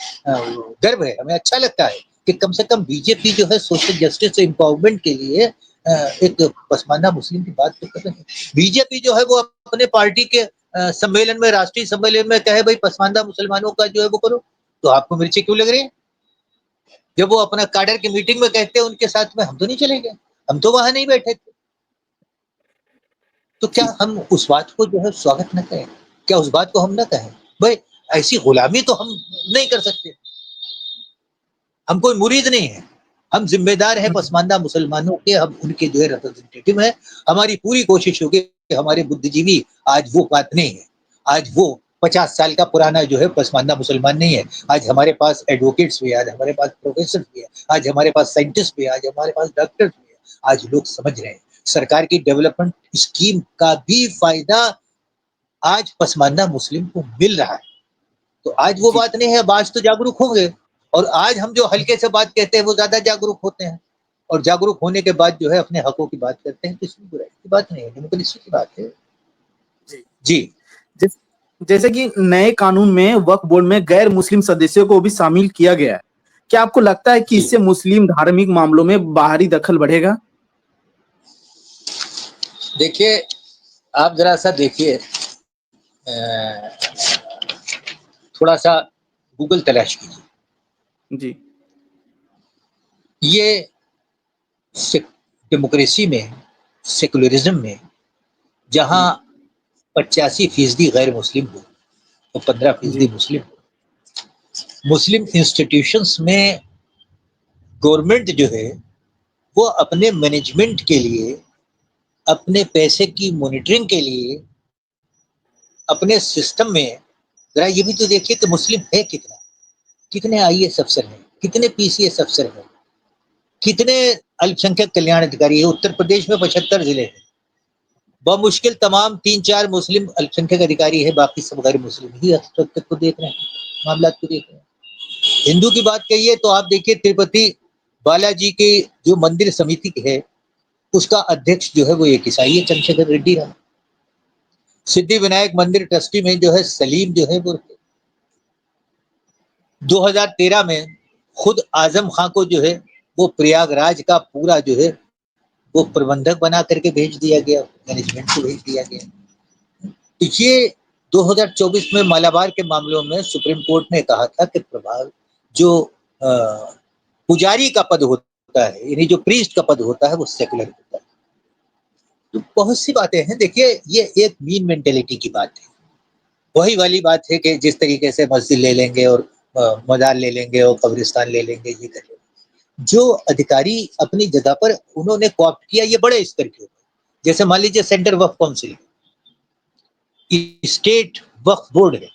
گرو ہے، ہمیں اچھا لگتا ہے کہ کم سے کم بی جے پی جو ہے سوشل جسٹس اور امپاورمنٹ کے لیے ایک پسماندہ مسلم کی بات کر رہے ہیں. بی جے پی جو ہے وہ اپنے پارٹی کے سمیلن میں، راشٹریہ سمیلن میں کہے بھائی پسماندہ مسلمانوں کا جو ہے وہ کرو، تو آپ کو مرچی کیوں لگ رہی ہے؟ جب وہ اپنا کاڈر کی میٹنگ میں کہتے ہیں ان کے ساتھ میں، ہم تو نہیں چلیں گے، ہم تو وہاں نہیں بیٹھے تھے. تو کیا ہم اس بات کو جو ہے سواگت نہ کریں؟ کیا اس بات کو ہم نہ کہیں بھائی ایسی غلامی تو ہم نہیں کر سکتے، ہم کوئی مرید نہیں ہے، ہم ذمہ دار ہیں پسماندہ مسلمانوں کے، ہم ان کے جو ہے ریپرزنٹیٹیو ہیں. ہماری پوری کوشش ہوگی کہ ہمارے بدھ جیوی آج وہ بات نہیں ہے، آج وہ 50 سال کا پرانا جو ہے پسماندہ مسلمان نہیں ہے. آج ہمارے پاس ایڈوکیٹس بھی ہے، آج ہمارے پاس پروفیسر بھی ہے، آج ہمارے پاس سائنٹسٹ بھی ہے، آج ہمارے پاس ڈاکٹر بھی ہے. آج لوگ سمجھ رہے ہیں سرکار کی ڈیولپمنٹ اسکیم کا بھی فائدہ آج پسماندہ مسلم کو مل رہا ہے. تو آج وہ جی بات نہیں ہے، اب آج تو جاگروک ہوں گے، اور آج ہم جو ہلکے سے بات کہتے ہیں وہ زیادہ جاگروک ہوتے ہیں، اور جاگروک ہونے کے بعد جو ہے اپنے حقوں کی بات کرتے ہیں. کسی برائی کی بات نہیں ہے، ڈیموکریسی کی بات ہے. جی جی جیسے کہ نئے قانون میں وقف بورڈ میں غیر مسلم سدسیوں کو بھی شامل کیا گیا ہے. کیا آپ کو لگتا ہے کہ جی اس سے مسلم دھارمک معاملوں میں باہری دخل بڑھے گا؟ دیکھیے، آپ ذرا سا دیکھیے، تھوڑا سا گوگل تلاش کیجیے. جی یہ ڈیموکریسی میں، سیکولرزم میں، جہاں جی 85% غیر مسلم ہو تو 15% جی مسلم ہو. مسلم انسٹیٹیوشنس میں گورنمنٹ جو ہے وہ اپنے مینجمنٹ کے لیے، اپنے پیسے کی مانیٹرنگ کے لیے، اپنے سسٹم میں ذرا یہ بھی تو دیکھیے کہ مسلم ہے کتنا، کتنے آئی ایس افسر ہیں، کتنے پی سی ایس افسر ہیں، کتنے الپ سنکھیک کلیان ادھیکاری ہیں. اتر پردیش میں 75 ضلع ہیں، بمشکل تمام 3-4 مسلم الپ سنکھیک ادھیکاری ہے، باقی سب غیر مسلم ہی کو دیکھ رہے ہیں، معاملات کو دیکھ رہے ہیں. ہندو کی بات کہیے تو آپ دیکھیے تروپتی بالا جی کی جو مندر سمیتی ہے اس کا ادھیکش جو ہے وہ ایک عیسائی ہے، چندر شیکھر ریڈی رہا. سدھی ونائک مندر ٹرسٹی میں جو ہے سلیم جو ہے وہ 2013 میں خود اعظم خان کو جو ہے وہ پریاگ راج کا پورا جو ہے وہ پربندھک بنا کر کے بھیج دیا گیا، مینجمنٹ کو بھیج دیا گیا. یہ 2024 میں مالابار کے معاملوں میں سپریم کورٹ نے کہا تھا کہ جو پجاری کا پد ہوتا ہے، یعنی جو پریسٹ کا پد ہوتا ہے وہ سیکولر ہوتا ہے. تو بہت سی باتیں ہیں. دیکھیے یہ ایک مین مینٹیلٹی کی بات ہے. وہی والی بات ہے کہ جس طریقے سے مسجد لے لیں گے اور مزار لے لیں گے اور قبرستان لے لیں گے، یہ کر لیں گے. جو ادھیکاری اپنی جگہ پر انہوں نے کوآپٹ کیا، یہ بڑے استر کے اوپر، جیسے مان لیجیے سینٹر وقف کونسل، اسٹیٹ وقف بورڈ ہے.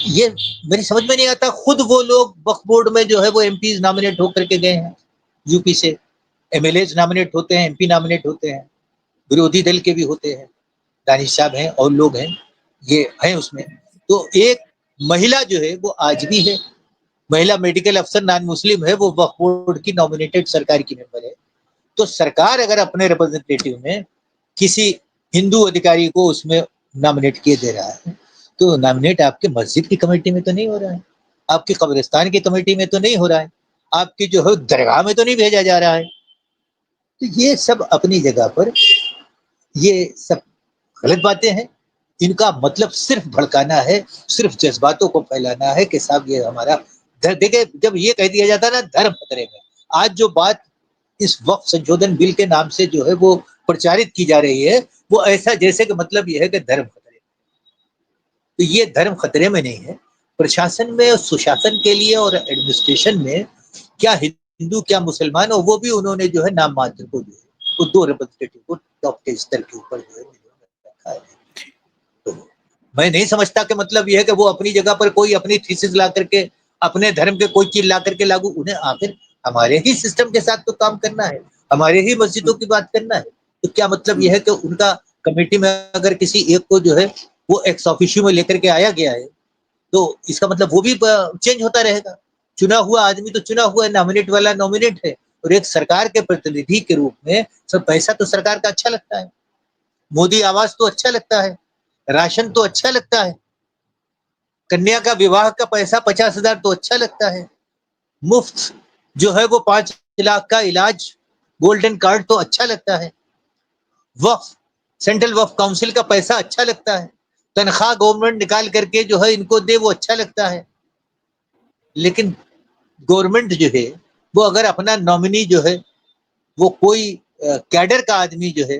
یہ میری سمجھ میں نہیں آتا، خود وہ لوگ وقف بورڈ میں جو ہے وہ ایم پیز نامنیٹ ہو کر کے گئے ہیں، یو پی سے ایم ایل ایز نامنیٹ ہوتے ہیں، ایم پی نامنیٹ ہوتے ہیں، ورودھی دل کے بھی ہوتے ہیں، دانش صاحب ہیں اور لوگ ہیں، یہ ہیں اس میں. تو ایک مہیلا جو ہے وہ آج بھی ہے، مہیلا میڈیکل افسر نان مسلم ہے، وہ وقف بورڈ کی نامنیٹڈ سرکار کی ممبر ہے. تو سرکار اگر اپنے ریپرزنٹیٹیو میں کسی ہندو ادھیکاری کو اس میں نامنیٹ کیے دے رہا ہے تو نامنیٹ آپ کے مسجد کی کمیٹی میں تو نہیں ہو رہا ہے، آپ کی قبرستان کی کمیٹی میں تو نہیں ہو رہا ہے، آپ کی جو ہے درگاہ میں تو نہیں بھیجا جا رہا ہے. تو یہ سب اپنی جگہ پر یہ سب غلط باتیں ہیں. ان کا مطلب صرف بھڑکانا ہے، صرف جذباتوں کو پھیلانا ہے کہ صاحب یہ ہمارا دیکھیں. جب یہ کہہ دیا جاتا ہے نا دھرم خطرے میں، آج جو بات اس وقت سنشودھن بل کے نام سے جو ہے وہ پرچارت کی جا رہی ہے، وہ ایسا جیسے کہ مطلب یہ ہے کہ دھرم خطرے میں. تو یہ دھرم خطرے میں نہیں ہے. پرشاسن میں سشاسن کے لیے اور ایڈمنسٹریشن میں کیا ہندو کیا مسلمان، اور وہ بھی انہوں نے جو ہے نام ماتر کو جو ہے وہ 2 ریپرزنٹیٹیو کو ٹاپ کے استر کے اوپر جو ہے رکھا ہے. تو میں نہیں سمجھتا کہ مطلب یہ ہے کہ وہ اپنی جگہ پر کوئی اپنی تھیسس لا کر کے اپنے دھرم کے کوئی چیز لا کر کے لاگو، انہیں آخر ہمارے ہی سسٹم کے ساتھ تو کام کرنا ہے، ہمارے ہی مسجدوں کی بات کرنا ہے. تو کیا مطلب یہ ہے کہ ان کا کمیٹی میں اگر کسی ایک کو جو ہے وہ ایکس آفیشیو میں لے کر کے آیا گیا ہے تو اس کا مطلب وہ بھی چینج ہوتا رہے گا. چنا ہوا آدمی تو چنا ہوا ہے، نامنیٹ والا نامنیٹ ہے، اور ایک سرکار کے پرتیندھی کے روپ میں سب پیسہ تو سرکار کا اچھا لگتا ہے، مودی آواز تو اچھا لگتا ہے، راشن تو اچھا لگتا ہے، کنیا کا وواہ کا پیسہ 50,000 تو اچھا لگتا ہے، مفت جو ہے وہ 5 لاکھ کا علاج گولڈن کارڈ تو اچھا لگتا ہے، وقف سینٹرل وقف کاؤنسل کا پیسہ اچھا لگتا ہے، تنخواہ گورنمنٹ نکال کر کے جو ہے ان کو دے وہ اچھا لگتا ہے. لیکن گورنمنٹ جو ہے وہ اگر اپنا نامنی جو ہے وہ کوئی کیڈر کا آدمی جو ہے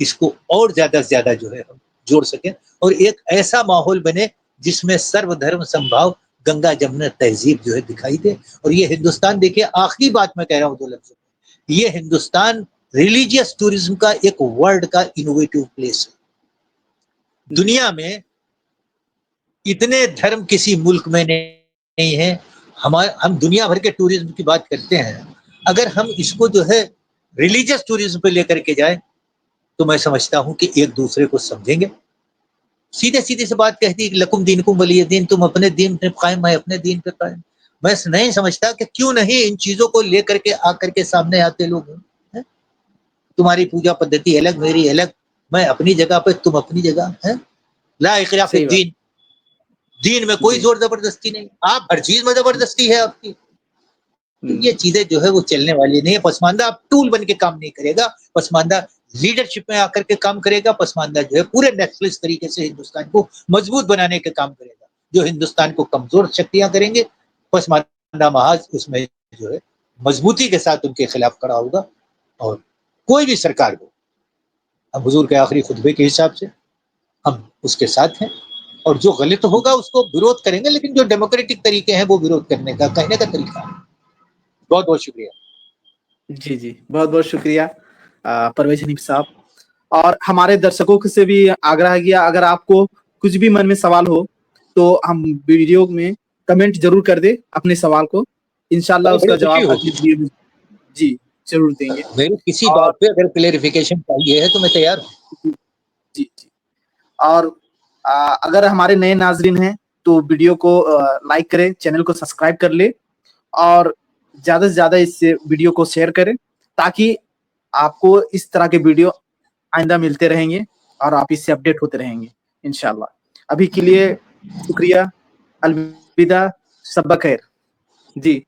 اس کو اور زیادہ سے زیادہ جو ہے ہم جوڑ سکیں اور ایک ایسا ماحول بنے جس میں سرو دھرم سمبھاؤ گنگا جمنا تہذیب جو ہے دکھائی دے. اور یہ ہندوستان دیکھیے آخری بات میں کہہ رہا ہوں 2 لفظ، یہ ہندوستان ریلیجیس ٹوریزم کا ایک ورلڈ کا انوویٹو پلیس ہے. دنیا میں اتنے دھرم کسی ملک میں نہیں ہے. ہم دنیا بھر کے ٹوریزم کی بات کرتے ہیں، اگر ہم اس کو جو ہے ریلیجیس ٹوریزم پہ لے کر کے جائیں تو میں سمجھتا ہوں کہ ایک دوسرے کو سمجھیں گے. سیدھے سیدھے سے بات کہتی کہ لکم دینکم ولی دین، تم اپنے دین پہ قائم، میں اپنے دین پہ قائم. میں نہیں سمجھتا کہ کیوں نہیں ان چیزوں کو لے کر کے آ کر کے سامنے آتے لوگ ہیں. تمہاری پوجا پدھتی الگ، میری الگ، میں اپنی جگہ پہ، تم اپنی جگہ ہے. لا اکراہ فی صحیح بات. الدین، دین میں کوئی جی زور زبردستی نہیں. آپ ہر چیز میں زبردستی ہے آپ کی. تو یہ چیزیں جو ہے وہ چلنے والی نہیں ہے. پسماندہ آپ ٹول بن کے کام نہیں کرے گا، پسماندہ لیڈرشپ میں آ کر کے کام کرے گا. پسماندہ جو ہے پورے نیشنلسٹ طریقے سے ہندوستان کو مضبوط بنانے کے کام کرے گا. جو ہندوستان کو کمزور شکتیاں کریں گے، پسماندہ محاذ اس میں جو ہے مضبوطی کے ساتھ ان کے خلاف کھڑا ہوگا. اور کوئی بھی سرکار کو، ہم حضور کے آخری خطبے کے حساب سے ہم اس کے ساتھ ہیں، اور جو غلط ہوگا اس کو وروت کریں گے، لیکن جو ڈیموکریٹک طریقے ہیں وہ وروت کرنے کا، کہنے کا طریقہ ہے. بہت بہت شکریہ. جی جی، بہت بہت شکریہ پرویز حنیف صاحب. اور ہمارے درشکوں سے بھی آگرہ کیا، اگر آپ کو کچھ بھی من میں سوال ہو تو ہم ویڈیو میں کمنٹ ضرور کر دیں اپنے سوال کو، انشاءاللہ اس بڑی کا خوشی جواب ہوگی. اگلی ویڈیو میں جی ضرور دیں گے. میری کسی اور بات پہ اگر کلیریفیکیشن چاہیے ہے تو میں تیار ہوں. جی جی، اور اگر ہمارے نئے ناظرین ہیں تو ویڈیو کو لائک کریں، چینل کو سبسکرائب کر لیں، اور زیادہ سے زیادہ اس سے ویڈیو کو شیئر کریں تاکہ آپ کو اس طرح کے ویڈیو آئندہ ملتے رہیں گے اور آپ اس سے اپڈیٹ ہوتے رہیں گے انشاءاللہ. ابھی کے لیے شکریہ، الوداع، شب بخیر. جی.